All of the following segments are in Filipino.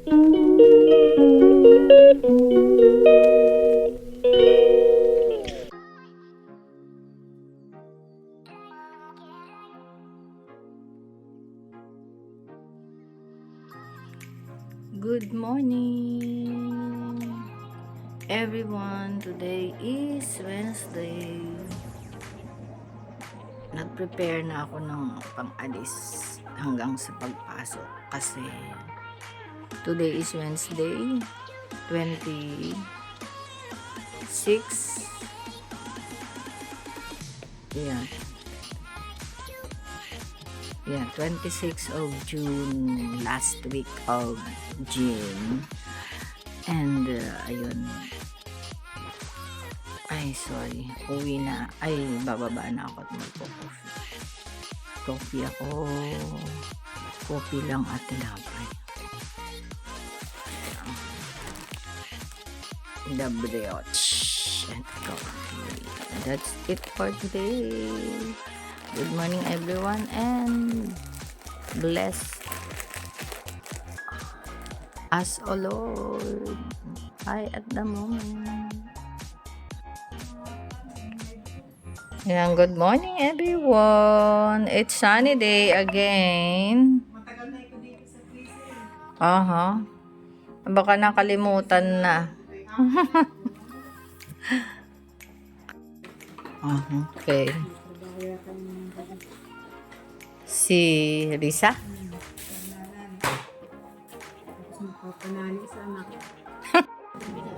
Good morning, everyone. Today is Wednesday. Nag-prepare na ako ng pang-alis hanggang sa pagpasok kasi today is Wednesday, 26. Yeah, 26 of June, last week of June. And ayun. Ay, sorry. Uwi na. Ay, bababa na ako at magpo-coffee. Coffee ako. Coffee lang at tinapay. The brioche and coffee. That's it for today. Good morning, everyone, and bless us, O Lord. Hi at the moment. Yan, good morning, everyone. It's sunny day again. Aha. Baka nakalimutan na. Okay. Si Risa?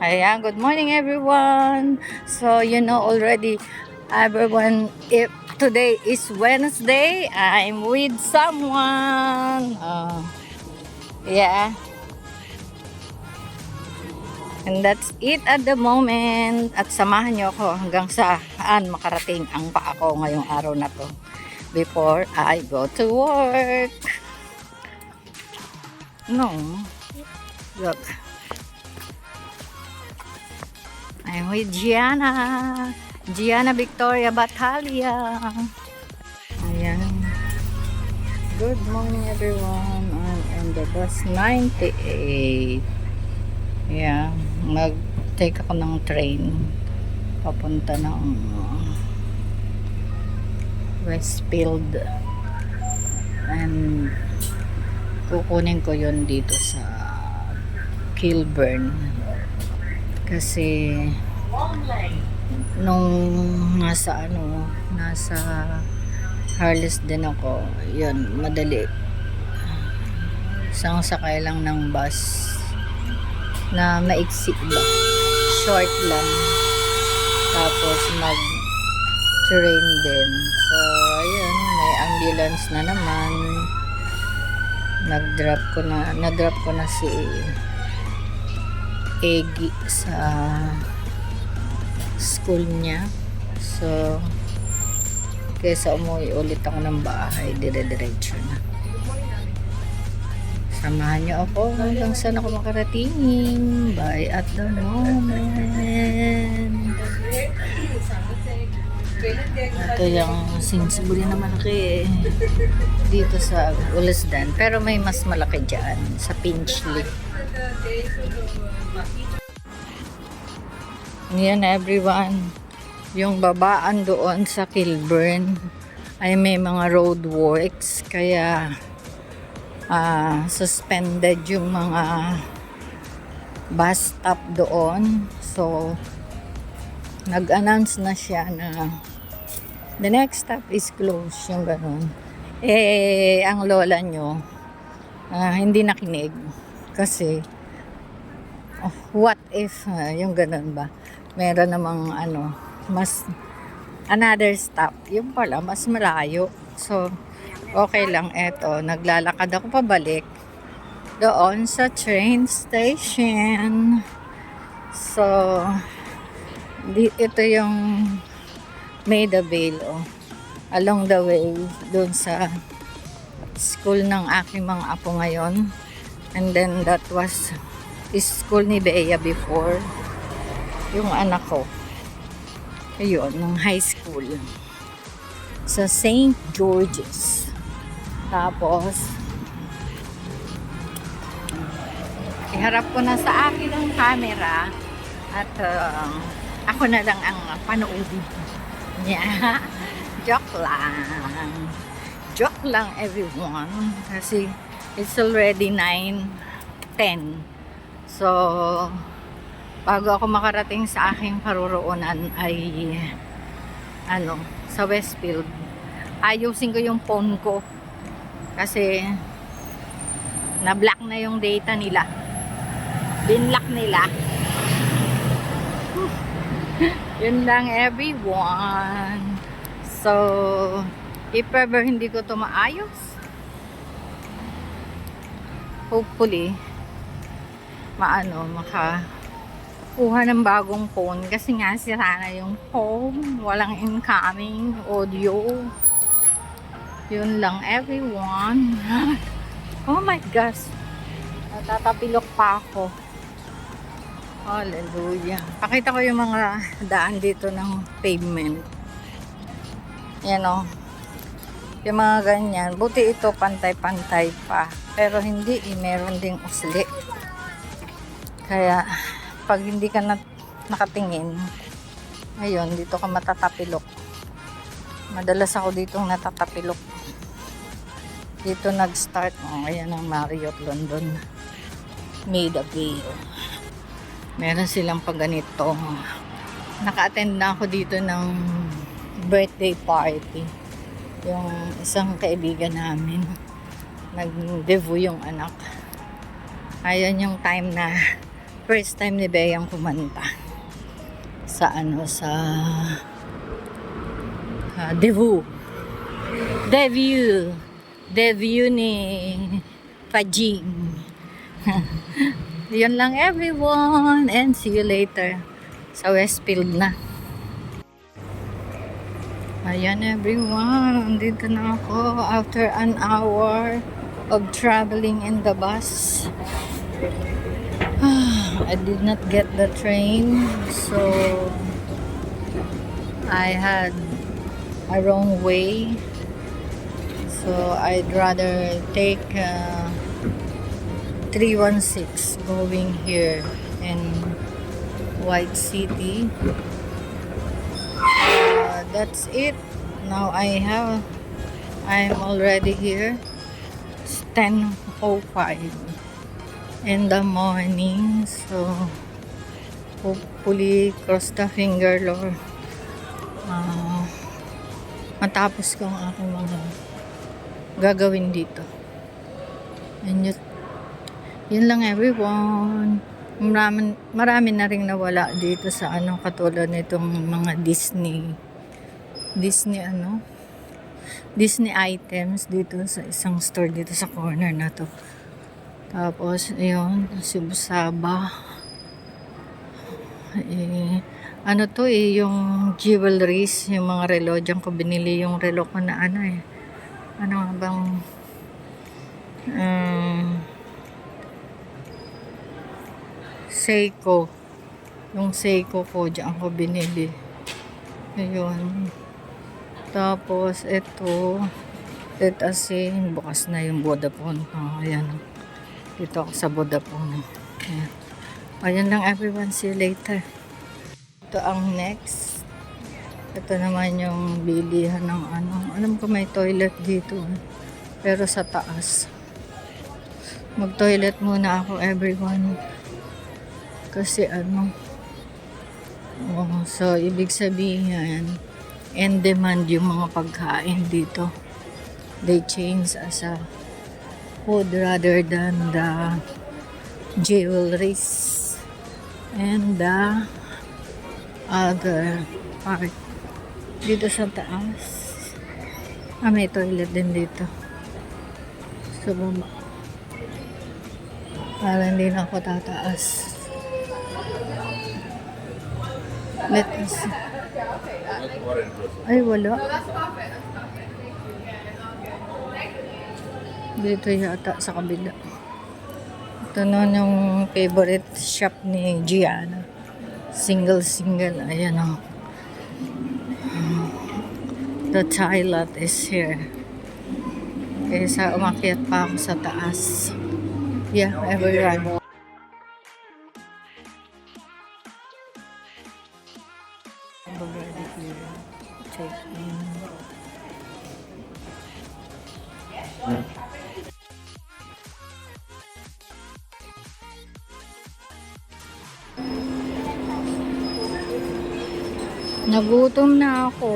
Ayan, good morning everyone. So, you know already, everyone, if today is Wednesday, I'm with someone. Yeah. And that's it at the moment. At samahan nyo ako hanggang saan makarating ang paa ko ngayong araw na to before I go to work. No. Look. I'm with Gianna. Gianna Victoria Batalya. Ayan. Good morning everyone. I'm on the bus 98. Yeah. Mag-take ako ng train. Papunta ng Westfield. And kukunin ko yun dito sa Kilburn. Kasi nung nasa Harless din ako, yun, madali. Isang sakay lang ng bus na maiksi ba, short lang, tapos mag train din. So ayun, may ambulance na naman. Na-drop ko na si Egi sa school niya. So kesa umuwi ulit ako ng bahay, dire-diretso na. Samahan niyo ako hanggang saan ako makarating. Bye at the moment. Ito yung sinsibuli na malaki dito sa Ulasdan. Pero may mas malaki dyan sa Pinchley. Yan everyone. Yung babaan doon sa Kilburn ay may mga road works. Kaya suspended yung mga bus stop doon. So nag-announce na siya na the next stop is closed, yung ganun. Ang lola nyo hindi nakinig kasi what if yung ganun ba, meron namang mas another stop, yung pala mas malayo. So okay lang, eto, naglalakad ako pabalik doon sa train station. So ito yung Maida Vale, along the way doon sa school ng aking mga apo ngayon. And then that was school ni Bea before, yung anak ko. Ayun, ng high school sa St. George's. Tapos Iharap ko na sa akin ang camera at ako na lang ang panoodin. Yeah. Joke lang. Joke lang everyone. Kasi it's already 9:10. So, bago ako makarating sa aking paruroonan ay sa Westfield. Ayusin ko yung phone ko. Kasi na-block na yung data nila. Binlock nila. Yun lang everyone. So, if ever hindi ko to maayos, hopefully makakuha ng bagong phone kasi nga sira na yung phone, walang incoming audio. Yun lang everyone. Oh my gosh, natatapilok pa ako. Hallelujah. Pakita ko yung mga daan dito ng pavement. Yan o. Yung mga ganyan. Buti ito pantay-pantay pa. Pero hindi meron ding usli. Kaya pag hindi ka nakatingin, ayun, dito ka matatapilok. Madalas ako dito natatapilok. Dito nag-start. Ayan ang Marriott London. Maida Vale. Meron silang pag ganito. Naka-attend na ako dito ng birthday party. Yung isang kaibigan namin. Nag-debut yung anak. Ayun yung time na first time ni Beyang kumanta. Sa debut. Debut ni Pajing. Yun lang everyone and see you later sa Westfield na. Ayan everyone, andito na ako after an hour of traveling in the bus. I did not get the train, so I had a wrong way. So I'd rather take 316 going here in White City. That's it. Now I'm already here. It's 10:05 in the morning. So hopefully, cross the finger, Lord. Matapos ko ang aking mga gagawin dito. And yun lang everyone. Marami na rin nawala dito sa katulad nitong mga Disney items dito sa isang store dito sa corner na to. Tapos yun, Cebu Saba. Yung jewelries, yung mga relo. Diyan ko binili yung relo ko na Seiko. Yung Seiko ko, diyan ko binili. Ayun. Tapos, ito. Asin. Bukas na yung Vodafone. Ayan. Dito ako sa Vodafone. Ayan. Ayan lang everyone. See you later. Ito ang next. Ito naman yung bilihan ng Alam ko may toilet dito. Pero sa taas. Mag-toilet muna ako everyone. Kasi so ibig sabihin in demand yung mga pagkain dito. They change as a food rather than the jewelries and the other part. Dito sa taas may toilet din dito sa baba. Para hindi na ako tataas. Let us see. Ay, wala. Dito yata sa kabila. Ito nun yung favorite shop ni Gianna. Single. Ayan o. The toilet is here. Kaya umakyat pa ako sa taas. Yeah, everyone. Nagutom na ako.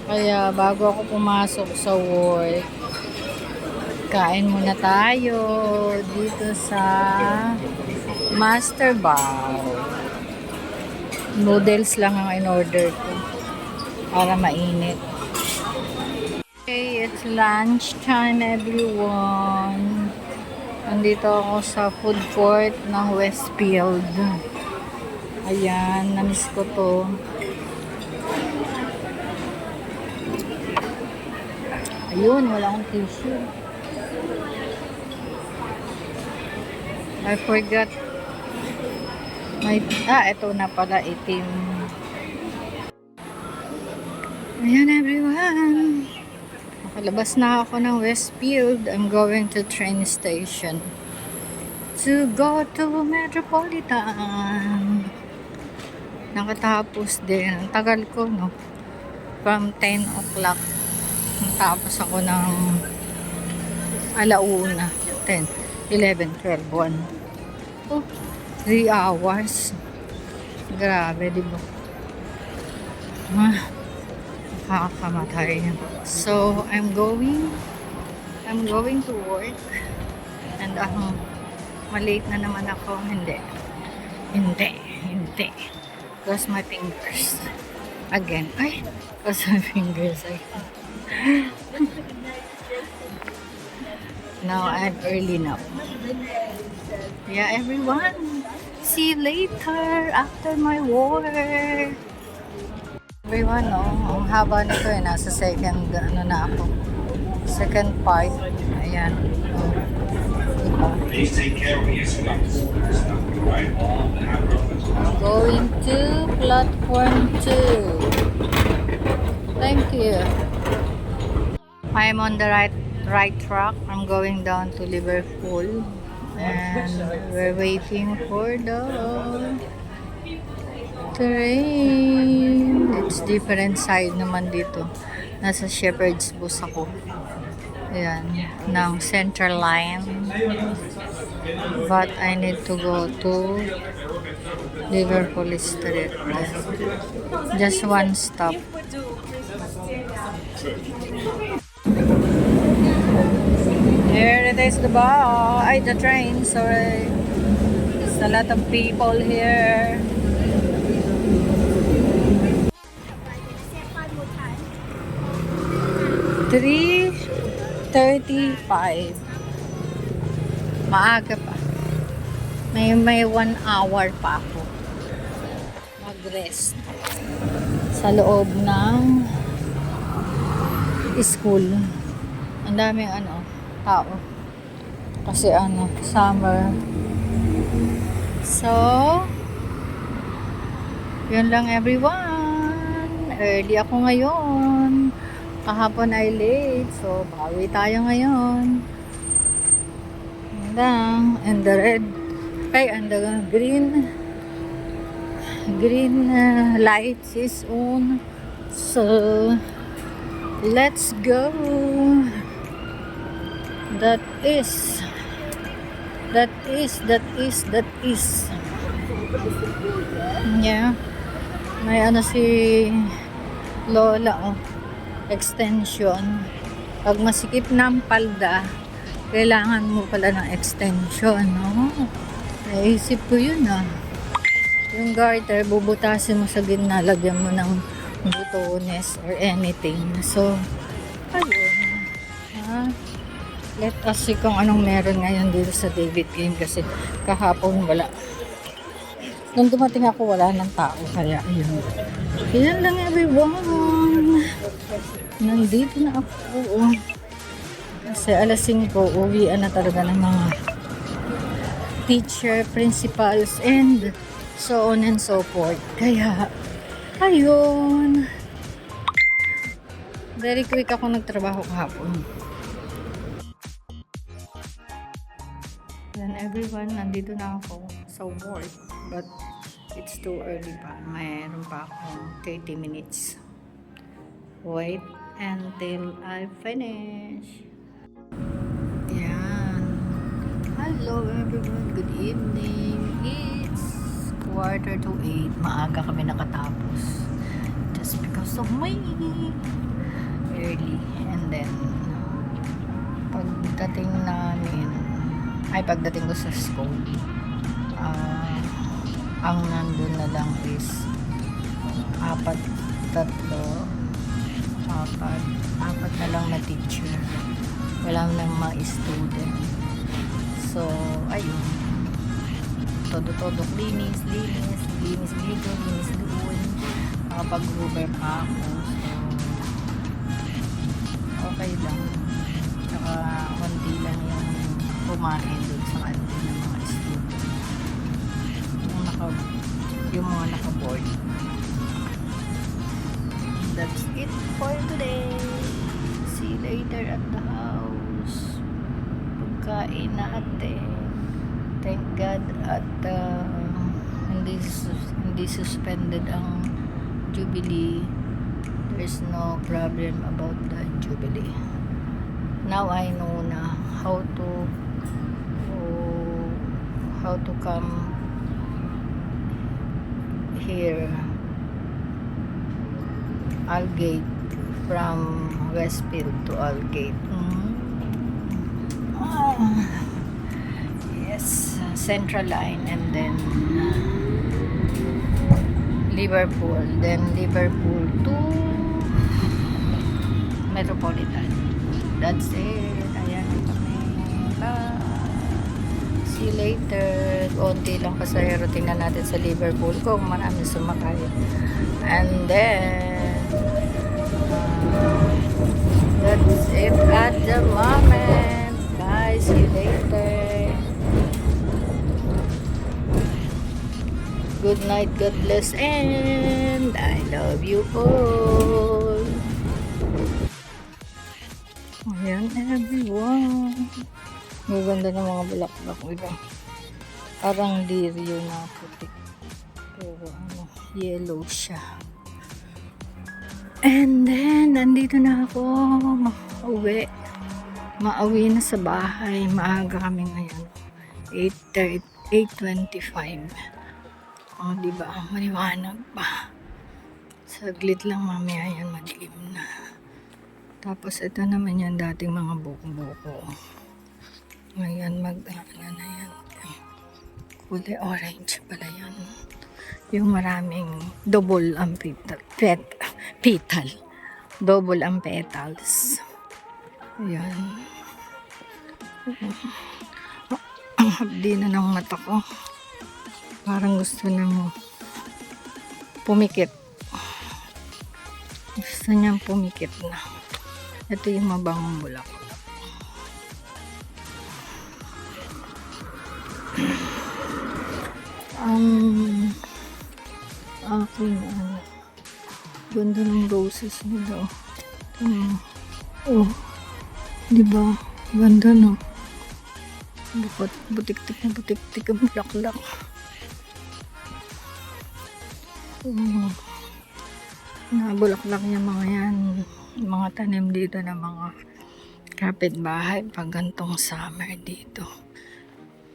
Kaya bago ako pumasok sa work, kain muna tayo dito sa Master Bao. Noodles lang ang in-order ko para mainit. Okay, it's lunch time everyone. Nandito ako sa food court ng Westfield. Ayan, namiss ko to. Ayun, wala akong tissue. I forgot. Ito na pala, itim. Ayan everyone. Nakalabas na ako ng Westfield. I'm going to train station to go to Metropolitan. Nakatapos din. Ang tagal ko, no? From 10 o'clock. Natapos ako ng alauna. 10, 11, 12, 1. Oh, 3 hours. Grabe, di ba? Nakakamatay. So, I'm going to work. And malate na naman ako. Hindi. Cross my fingers. Again. Ay, cross my fingers. Now, I'm early now. Yeah, everyone. See you later after my work. Everyone, ang haba nito nasa second, na ako. Second part. Ayan. Please take care of your steps. Going to platform 2. Thank you. I'm on the right track. I'm going down to Liverpool. And we're waiting for the train. It's different side naman dito. Nasa Shepherd's Bush ako. Ayan, ng Central Line. But I need to go to Liverpool Street. Just one stop. Here it is, the train, sorry. There's a lot of people here. 3:35. Maaga pa. May 1 hour pa ako mag-rest sa loob ng school. Ang daming tao. Kasi summer. So, yun lang everyone. Early ako ngayon. Kahapon ay late. So, bawi tayo ngayon. And the red, and the green lights is on. So, let's go. That is. Yeah. May si Lola, extension. Pag masikip na ang palda, kailangan mo pala ng extension, no? Naisip ko yun, Yung garter, bubutasin mo sa gitna, lagyan mo ng butones or anything. So, ayun. Let us see kung anong meron ngayon dito sa David Game kasi kahapon wala. Nung dumating ako, wala ng tao. Kaya, ayun. Yan lang everyone. Nandito na ako. Kasi alas 5, uwian na talaga ng mga teacher, principals, and so on and so forth. Kaya, ayun. Very quick ako nagtrabaho kahapon. Then everyone, nandito na ako sa work. But it's too early pa. Mayroon pa akong 30 minutes. Wait until I finish. Yan. Hello everyone. Good evening. It's 7:45. Maaga kami nakatapos. just because of me. Early. And then, pagdating ko sa school, ang nandun na lang is apat na lang na teacher, wala nang mga student. So ayun, todo linis dito, linis doon, nakapag-Uber pa ako. So okay lang, tsaka konti lang yung kumain doon sa kantin ng mga student, yung mga naka-board. That's it for today. See you later at the house. Pagkain natin. Thank God at hindi suspended ang Jubilee. There's no problem about the Jubilee. Now I know na how to come here, Algate, from Westfield to Algate. Yes, Central Line, and then Liverpool, to Metropolitan. That's it. Ayan kami. Bye. See you later. Konti lang pasahero. Tingnan natin sa Liverpool kung marami sumakay. And then that's it at the moment. Bye. See you later. Good night. God bless. And I love you all. Ayan, everyone. Maganda ng mga bulaklak nila. Parang lirio na puti. Pero yellow siya. And then, nandito na ako. Mauwi na sa bahay. Maaga kami ngayon. 8:25. O, diba? Maliwanag pa. Saglit lang mamaya yan. Madilim na. Tapos, ito naman yan dating mga buko-buko. Ngayon, na yan. Kulay orange pala yan. Yung maraming double ang petal. Double ang petals. Ayan. Ang habdi na ng mata ko. Parang gusto nang pumikit. Gusto niyang pumikit na. Ito yung mabangong bulaklak. Ang aking ganda ng roses nila. Oh, diba? Ganda, no? Butik-tik ang bulaklak. Nabulaklak niya mga yan. Mga tanim dito ng mga kapitbahay pag gantong summer dito.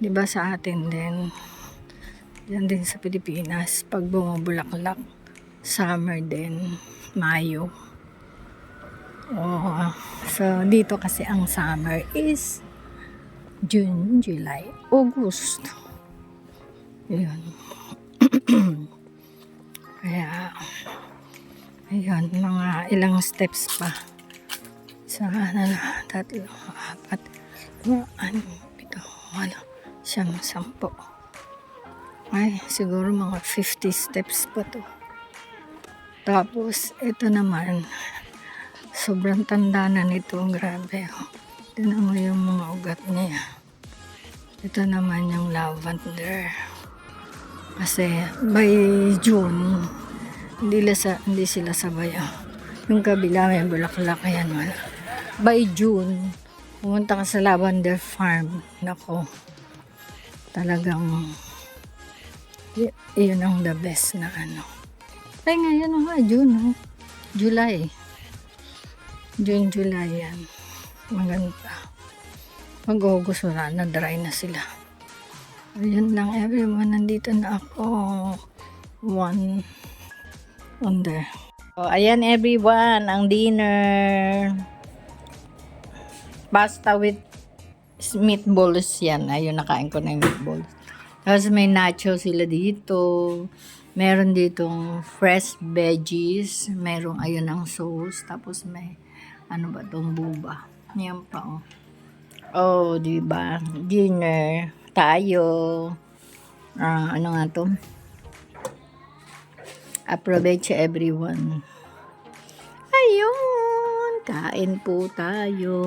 Diba sa atin din? Yan din sa Pilipinas, pag bumubulaklak, summer din, Mayo. So dito kasi ang summer is June, July, August. Ayan. Kaya, ayun, mga ilang steps pa. Sa 3, 4, 5, 6, 7, 10. Ay, siguro mga 50 steps pa to. Tapos, ito naman, sobrang tanda na nito. Grabe. Tignan mo yung mga ugat niya. Ito naman yung lavender. Kasi, by June, hindi sila sabay. Yung kabila may bulaklak. Yan, wala. By June, pumunta ka sa lavender farm. Nako, talagang yun ang the best na ano. Ay ngayon nga, June, July. June, July yan. Maganda. Mag-August wala na, dry na sila. Ayun lang everyone, nandito na ako. One on there. So, ayan everyone, ang dinner. Pasta with meatballs yan. Ayun, nakain ko na yung meatballs. Tapos may nacho sila dito. Meron ditong fresh veggies. Merong ayun ang sauce. Tapos may ano ba tong buba. Yan pa oh. Oh, di ba? Dinner tayo. Ano nga to? Approbate everyone. Ayun, kain po tayo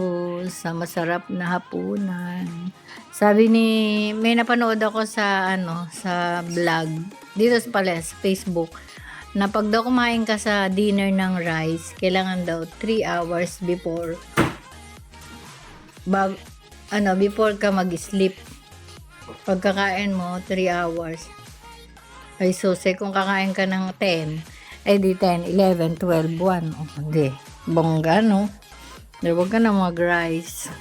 sa masarap na hapunan. Sabi ni, may napanood ako sa sa vlog dito sa Pales, Facebook, na pag daw kumain ka sa dinner ng rice, kailangan daw 3 hours before before ka mag-sleep. Pagkakain mo 3 hours. Ay susi, kung kakain ka ng 10, eh di 10, 11, 12, 1. O, hindi. Bongga, no? Huwag ka na mag-rice.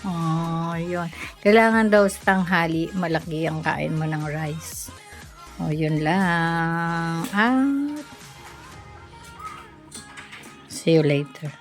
Oh, yun. Kailangan daw sa tanghali, malaki ang kain mo ng rice. O, yun lang. See you later.